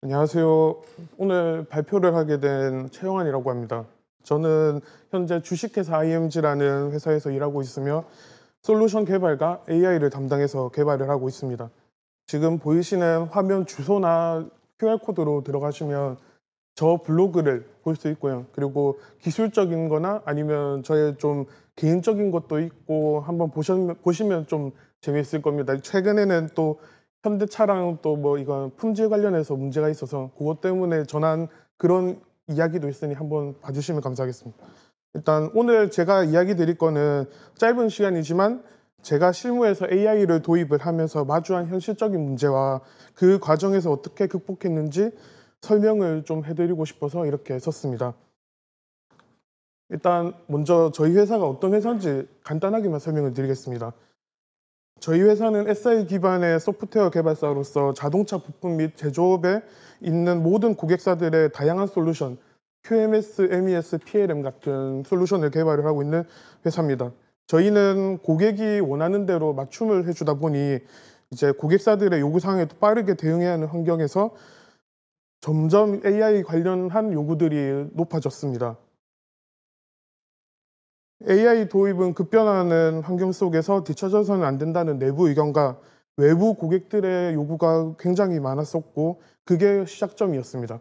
안녕하세요. 오늘 발표를 하게 된 최영환이라고 합니다. 저는 현재 주식회사 IMG라는 회사에서 일하고 있으며 솔루션 개발과 AI를 담당해서 개발을 하고 있습니다. 지금 보이시는 화면 주소나 QR코드로 들어가시면 저 블로그를 볼 수 있고요. 그리고 기술적인 거나 아니면 저의 좀 개인적인 것도 있고 한번 보시면 좀 재미있을 겁니다. 최근에는 또 현대차랑 또 뭐 이건 품질 관련해서 문제가 있어서 그것 때문에 전한 그런 이야기도 있으니 한번 봐주시면 감사하겠습니다. 일단 오늘 제가 이야기 드릴 거는 짧은 시간이지만 제가 실무에서 AI를 도입을 하면서 마주한 현실적인 문제와 그 과정에서 어떻게 극복했는지 설명을 좀 해드리고 싶어서 이렇게 썼습니다. 일단 먼저 저희 회사가 어떤 회사인지 간단하게만 설명을 드리겠습니다. 저희 회사는 SI 기반의 소프트웨어 개발사로서 자동차 부품 및 제조업에 있는 모든 고객사들의 다양한 솔루션, QMS, MES, PLM 같은 솔루션을 개발을 하고 있는 회사입니다. 저희는 고객이 원하는 대로 맞춤을 해주다 보니 이제 고객사들의 요구사항에 빠르게 대응해야 하는 환경에서 점점 AI 관련한 요구들이 높아졌습니다. AI 도입은 급변하는 환경 속에서 뒤처져서는 안 된다는 내부 의견과 외부 고객들의 요구가 굉장히 많았었고 그게 시작점이었습니다.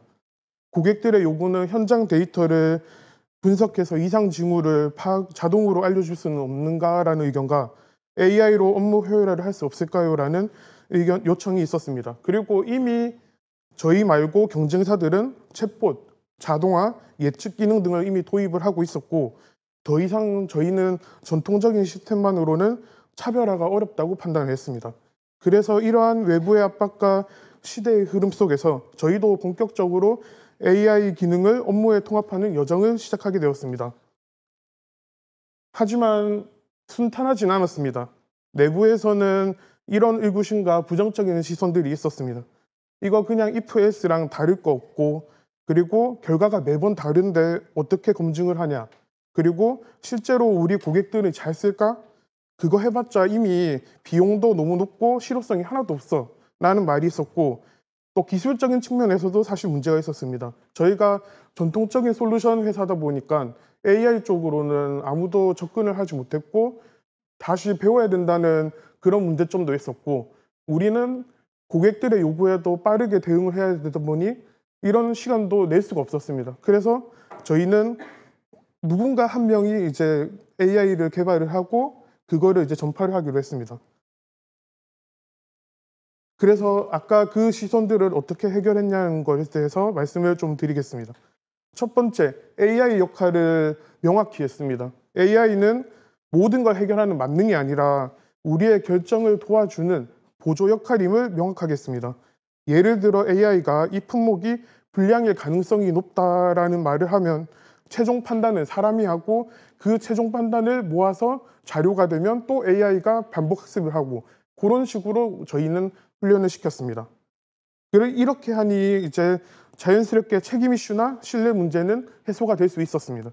고객들의 요구는 현장 데이터를 분석해서 이상 징후를 자동으로 알려줄 수는 없는가라는 의견과 AI로 업무 효율화를 할 수 없을까요?라는 의견 요청이 있었습니다. 그리고 이미 저희 말고 경쟁사들은 챗봇, 자동화, 예측 기능 등을 이미 도입을 하고 있었고 더 이상 저희는 전통적인 시스템만으로는 차별화가 어렵다고 판단을 했습니다. 그래서 이러한 외부의 압박과 시대의 흐름 속에서 저희도 본격적으로 AI 기능을 업무에 통합하는 여정을 시작하게 되었습니다. 하지만 순탄하진 않았습니다. 내부에서는 이런 의구심과 부정적인 시선들이 있었습니다. 이거 그냥 if else랑 다를 거 없고 그리고 결과가 매번 다른데 어떻게 검증을 하냐. 그리고 실제로 우리 고객들이 잘 쓸까? 그거 해봤자 이미 비용도 너무 높고 실효성이 하나도 없어 라는 말이 있었고 또 기술적인 측면에서도 사실 문제가 있었습니다. 저희가 전통적인 솔루션 회사다 보니까 AI 쪽으로는 아무도 접근을 하지 못했고 다시 배워야 된다는 그런 문제점도 있었고 우리는 고객들의 요구에도 빠르게 대응을 해야 되다 보니 이런 시간도 낼 수가 없었습니다. 그래서 저희는 누군가 한 명이 이제 AI를 개발을 하고 그거를 이제 전파를 하기로 했습니다. 그래서 아까 그 시선들을 어떻게 해결했냐는 것에 대해서 말씀을 좀 드리겠습니다. 첫 번째, AI 역할을 명확히 했습니다. AI는 모든 걸 해결하는 만능이 아니라 우리의 결정을 도와주는 보조 역할임을 명확하게 했습니다. 예를 들어 AI가 이 품목이 불량일 가능성이 높다라는 말을 하면 최종 판단은 사람이 하고 그 최종 판단을 모아서 자료가 되면 또 AI가 반복 학습을 하고 그런 식으로 저희는 훈련을 시켰습니다. 이렇게 하니 이제 자연스럽게 책임 이슈나 신뢰 문제는 해소가 될 수 있었습니다.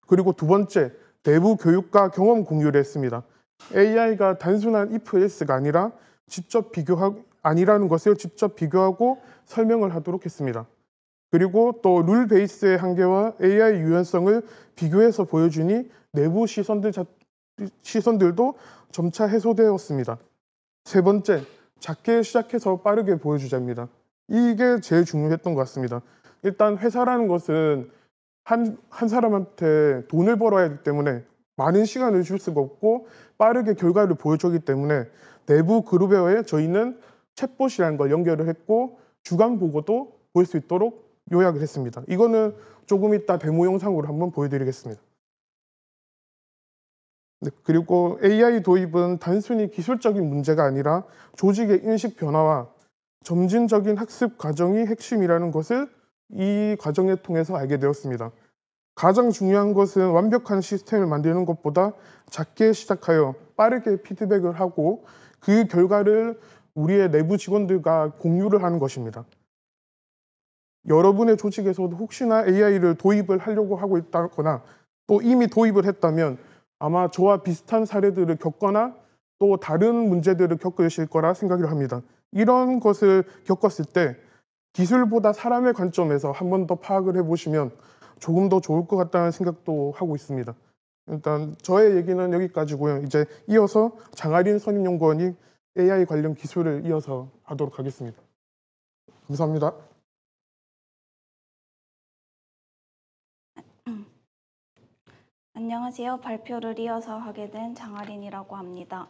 그리고 두 번째, 내부 교육과 경험 공유를 했습니다. AI가 단순한 if else가 아니라 아니라는 것을 직접 비교하고 설명을 하도록 했습니다. 그리고 또 룰 베이스의 한계와 AI 유연성을 비교해서 보여주니 내부 시선들도 점차 해소되었습니다. 세 번째, 작게 시작해서 빠르게 보여주자입니다. 이게 제일 중요했던 것 같습니다. 일단 회사라는 것은 한 사람한테 돈을 벌어야 하기 때문에 많은 시간을 줄 수가 없고 빠르게 결과를 보여주기 때문에 내부 그룹에 저희는 챗봇이라는 걸 연결을 했고 주간 보고도 볼 수 있도록 요약을 했습니다. 이거는 조금 이따 데모 영상으로 한번 보여드리겠습니다. 네, 그리고 AI 도입은 단순히 기술적인 문제가 아니라 조직의 인식 변화와 점진적인 학습 과정이 핵심이라는 것을 이 과정을 통해서 알게 되었습니다. 가장 중요한 것은 완벽한 시스템을 만드는 것보다 작게 시작하여 빠르게 피드백을 하고 그 결과를 우리의 내부 직원들과 공유를 하는 것입니다. 여러분의 조직에서도 혹시나 AI를 도입을 하려고 하고 있다거나 또 이미 도입을 했다면 아마 저와 비슷한 사례들을 겪거나 또 다른 문제들을 겪으실 거라 생각을 합니다. 이런 것을 겪었을 때 기술보다 사람의 관점에서 한 번 더 파악을 해보시면 조금 더 좋을 것 같다는 생각도 하고 있습니다. 일단 저의 얘기는 여기까지고요. 이제 이어서 장아린 선임연구원이 AI 관련 기술을 이어서 하도록 하겠습니다. 감사합니다. 안녕하세요. 발표를 이어서 하게 된 장아린이라고 합니다.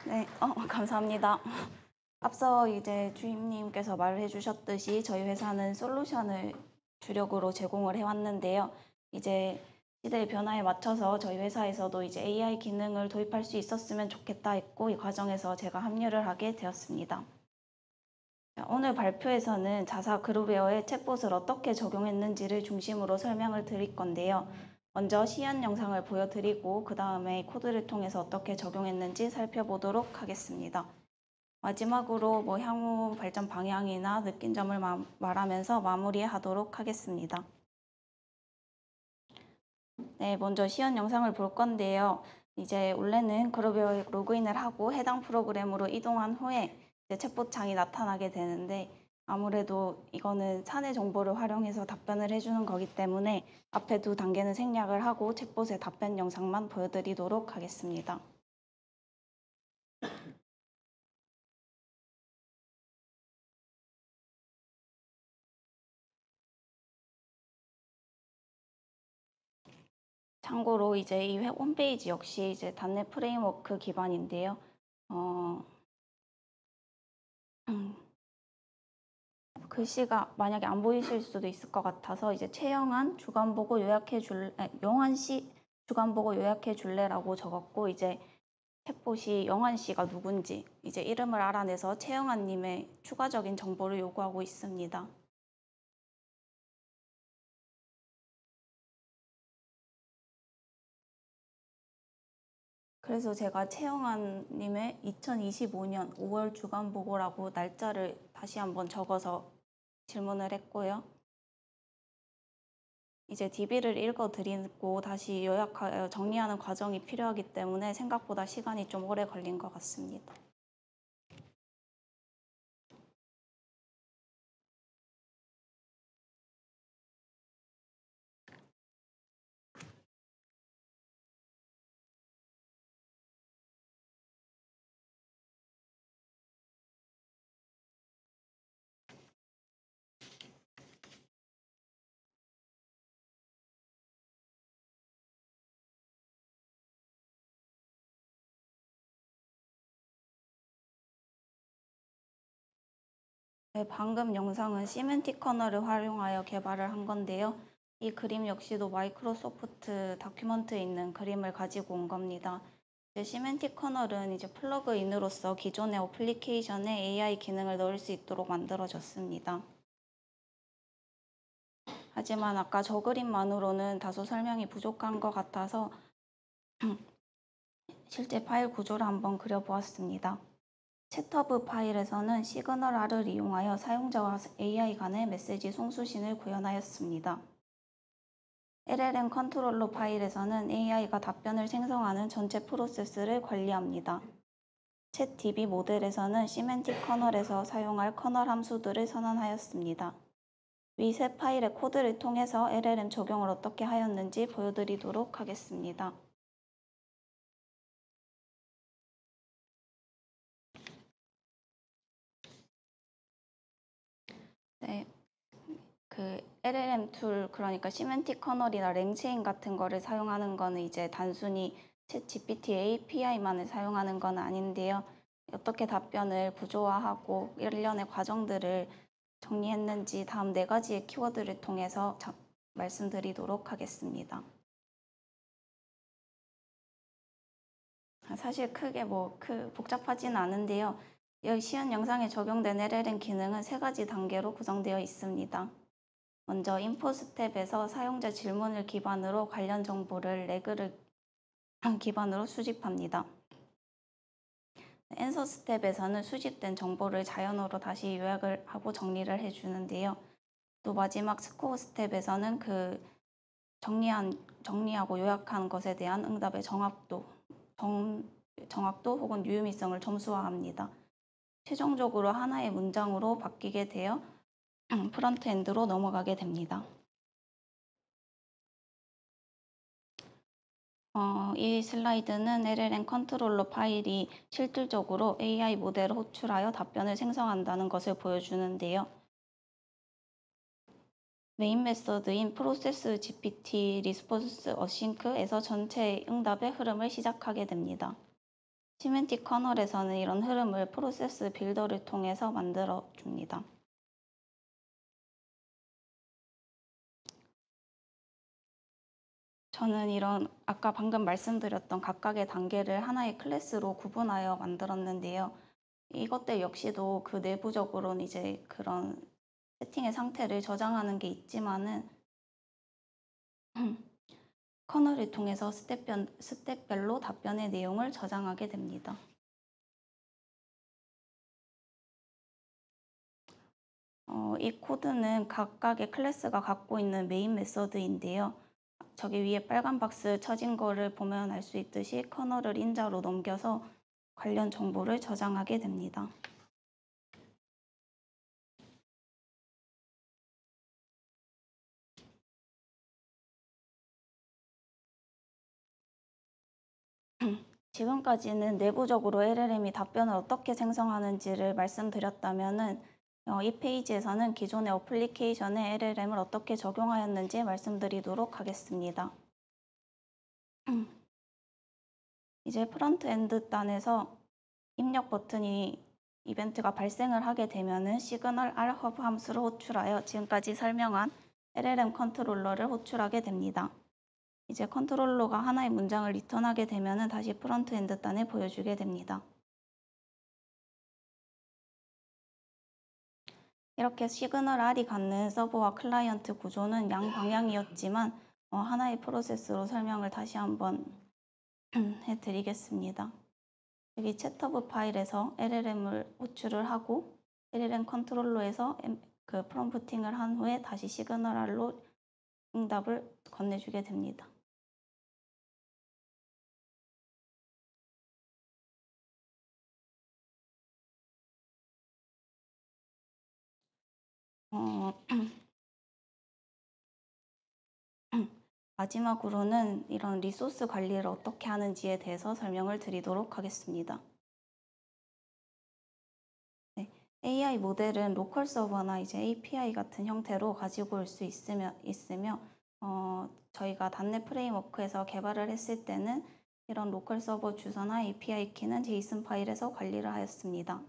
네, 감사합니다. 앞서 이제 주임님께서 말해 주셨듯이 저희 회사는 솔루션을 주력으로 제공을 해왔는데요. 이제 시대의 변화에 맞춰서 저희 회사에서도 이제 AI 기능을 도입할 수 있었으면 좋겠다 했고, 이 과정에서 제가 합류를 하게 되었습니다. 오늘 발표에서는 자사 그룹웨어에 챗봇을 어떻게 적용했는지를 중심으로 설명을 드릴 건데요. 먼저 시연 영상을 보여드리고 그 다음에 코드를 통해서 어떻게 적용했는지 살펴보도록 하겠습니다. 마지막으로 향후 발전 방향이나 느낀 점을 말하면서 마무리하도록 하겠습니다. 네, 먼저 시연 영상을 볼 건데요. 이제 원래는 그룹웨어에 로그인을 하고 해당 프로그램으로 이동한 후에 이제 챗봇 창이 나타나게 되는데, 아무래도 이거는 사내 정보를 활용해서 답변을 해주는 거기 때문에 앞에 두 단계는 생략을 하고 챗봇의 답변 영상만 보여드리도록 하겠습니다. 참고로 이제 이 홈페이지 역시 이제 .NET 프레임워크 기반인데요. 글씨가 만약에 안 보이실 수도 있을 것 같아서 이제 최영한 주간 보고 요약해 줄 영한 씨 주간 보고 요약해 줄래라고 적었고, 이제 챗봇이 영한 씨가 누군지 이제 이름을 알아내서 최영한 님의 추가적인 정보를 요구하고 있습니다. 그래서 제가 최영한 님의 2025년 5월 주간 보고라고 날짜를 다시 한번 적어서 질문을 했고요. 이제 DB를 읽어드리고 다시 요약하여 정리하는 과정이 필요하기 때문에 생각보다 시간이 좀 오래 걸린 것 같습니다. 네, 방금 영상은 시멘틱 커널을 활용하여 개발을 한 건데요. 이 그림 역시도 마이크로소프트 다큐먼트에 있는 그림을 가지고 온 겁니다. 시멘틱 커널은 이제 플러그인으로서 기존의 어플리케이션에 AI 기능을 넣을 수 있도록 만들어졌습니다. 하지만 아까 저 그림만으로는 다소 설명이 부족한 것 같아서 실제 파일 구조를 한번 그려보았습니다. 챗허브 파일에서는 시그널 R을 이용하여 사용자와 AI 간의 메시지 송수신을 구현하였습니다. LLM 컨트롤러 파일에서는 AI가 답변을 생성하는 전체 프로세스를 관리합니다. 챗DB 모델에서는 시멘틱 커널에서 사용할 커널 함수들을 선언하였습니다. 위 세 파일의 코드를 통해서 LLM 적용을 어떻게 하였는지 보여드리도록 하겠습니다. 네, LLM 툴, 그러니까 시멘틱 커널이나 랭체인 같은 거를 사용하는 거는 이제 단순히 챗 GPT API만을 사용하는 건 아닌데요. 어떻게 답변을 구조화하고 일련의 과정들을 정리했는지 다음 4가지의 키워드를 통해서 말씀드리도록 하겠습니다. 사실 크게 복잡하진 않은데요. 여기 시연 영상에 적용된 LLM 기능은 3가지 단계로 구성되어 있습니다. 먼저 인포 스텝에서 사용자 질문을 기반으로 관련 정보를 레그를 기반으로 수집합니다. 앤서 스텝에서는 수집된 정보를 자연어로 다시 요약을 하고 정리를 해주는데요. 또 마지막 스코어 스텝에서는 정리하고 요약한 것에 대한 응답의 정확도 혹은 유의미성을 점수화합니다. 최종적으로 하나의 문장으로 바뀌게 되어 프론트엔드로 넘어가게 됩니다. 이 슬라이드는 LLM 컨트롤러 파일이 실질적으로 AI 모델을 호출하여 답변을 생성한다는 것을 보여주는데요. 메인 메서드인 프로세스 GPT 리스폰스 어싱크에서 전체 응답의 흐름을 시작하게 됩니다. 시멘틱 커널에서는 이런 흐름을 프로세스 빌더를 통해서 만들어 줍니다. 저는 이런 아까 방금 말씀드렸던 각각의 단계를 하나의 클래스로 구분하여 만들었는데요. 이것들 역시도 그 내부적으로는 이제 그런 세팅의 상태를 저장하는 게 있지만은 커널을 통해서 스텝별로 답변의 내용을 저장하게 됩니다. 이 코드는 각각의 클래스가 갖고 있는 메인 메서드인데요. 저기 위에 빨간 박스 쳐진 거를 보면 알 수 있듯이 커널을 인자로 넘겨서 관련 정보를 저장하게 됩니다. 지금까지는 내부적으로 LLM이 답변을 어떻게 생성하는지를 말씀드렸다면은 이 페이지에서는 기존의 어플리케이션에 LLM을 어떻게 적용하였는지 말씀드리도록 하겠습니다. 이제 프론트엔드 단에서 입력 버튼이 이벤트가 발생을 하게 되면은 시그널 rhub 함수를 호출하여 지금까지 설명한 LLM 컨트롤러를 호출하게 됩니다. 이제 컨트롤러가 하나의 문장을 리턴하게 되면은 다시 프론트엔드 단에 보여주게 됩니다. 이렇게 시그널 R이 갖는 서버와 클라이언트 구조는 양방향이었지만 하나의 프로세스로 설명을 다시 한번 해드리겠습니다. 여기 챗허브 파일에서 LLM을 호출을 하고 LLM 컨트롤러에서 그 프롬프팅을 한 후에 다시 시그널 R로 응답을 건네주게 됩니다. 마지막으로는 이런 리소스 관리를 어떻게 하는지에 대해서 설명을 드리도록 하겠습니다. 네, AI 모델은 로컬 서버나 이제 API 같은 형태로 가지고 올 수 있으며 저희가 단넷 프레임워크에서 개발을 했을 때는 이런 로컬 서버 주소나 API 키는 JSON 파일에서 관리를 하였습니다.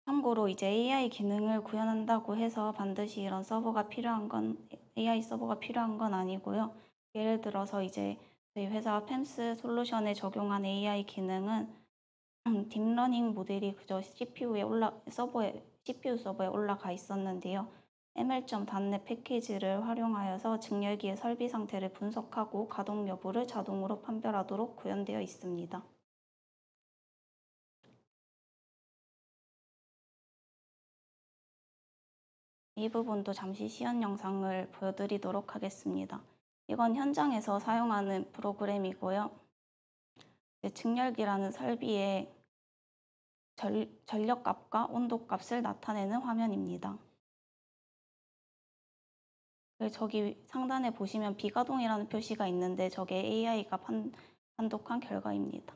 참고로 이제 AI 기능을 구현한다고 해서 반드시 이런 서버가 필요한 건 AI 서버가 필요한 건 아니고요. 예를 들어서 이제 저희 회사 펜스 솔루션에 적용한 AI 기능은 딥러닝 모델이 그저 CPU 서버에 올라가 있었는데요. ml.net 패키지를 활용하여서 증열기의 설비 상태를 분석하고 가동 여부를 자동으로 판별하도록 구현되어 있습니다. 이 부분도 잠시 시연 영상을 보여드리도록 하겠습니다. 이건 현장에서 사용하는 프로그램이고요. 증열기라는 설비의 전력값과 온도값을 나타내는 화면입니다. 저기 상단에 보시면 비가동이라는 표시가 있는데 저게 AI가 판독한 결과입니다.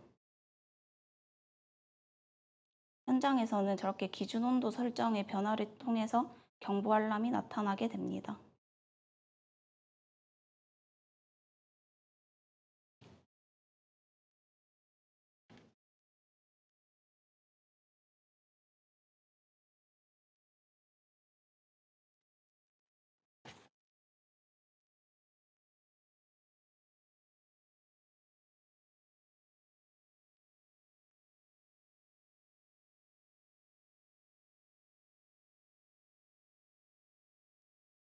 현장에서는 저렇게 기준 온도 설정의 변화를 통해서 경보 알람이 나타나게 됩니다.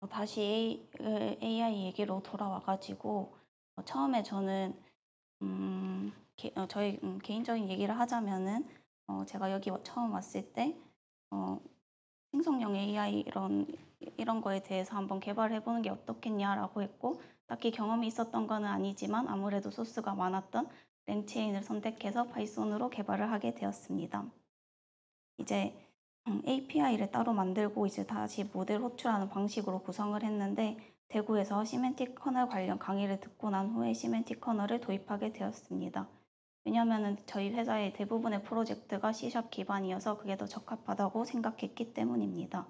다시 AI 얘기로 돌아와가지고 처음에 저는 저희 개인적인 얘기를 하자면은 제가 여기 처음 왔을 때 생성형 AI 이런 거에 대해서 한번 개발해 보는 게 어떻겠냐라고 했고 딱히 경험이 있었던 건 아니지만 아무래도 소스가 많았던 랭체인을 선택해서 파이썬으로 개발을 하게 되었습니다. 이제 API를 따로 만들고 이제 다시 모델 호출하는 방식으로 구성을 했는데 대구에서 시멘틱 커널 관련 강의를 듣고 난 후에 시멘틱 커널을 도입하게 되었습니다. 왜냐하면 저희 회사의 대부분의 프로젝트가 C# 기반이어서 그게 더 적합하다고 생각했기 때문입니다.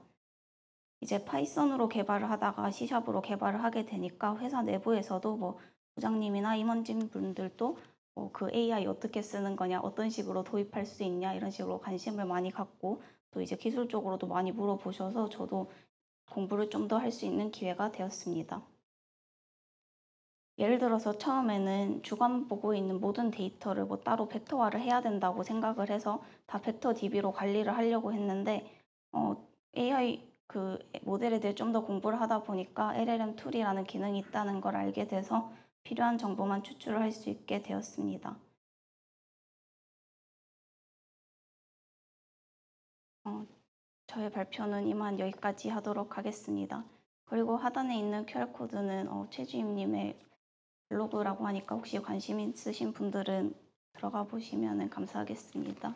이제 파이썬으로 개발을 하다가 C샵으로 개발을 하게 되니까 회사 내부에서도 뭐 부장님이나 임원진 분들도 그 AI 어떻게 쓰는 거냐, 어떤 식으로 도입할 수 있냐 이런 식으로 관심을 많이 갖고 또 이제 기술적으로도 많이 물어보셔서 저도 공부를 좀 더 할 수 있는 기회가 되었습니다. 예를 들어서 처음에는 주간 보고 있는 모든 데이터를 뭐 따로 벡터화를 해야 된다고 생각을 해서 다 벡터 DB로 관리를 하려고 했는데 AI 그 모델에 대해 좀 더 공부를 하다 보니까 LLM 툴이라는 기능이 있다는 걸 알게 돼서 필요한 정보만 추출을 할 수 있게 되었습니다. 어, 저의 발표는 이만 여기까지 하도록 하겠습니다. 그리고 하단에 있는 QR코드는 최주임님의 블로그라고 하니까 혹시 관심 있으신 분들은 들어가 보시면 감사하겠습니다.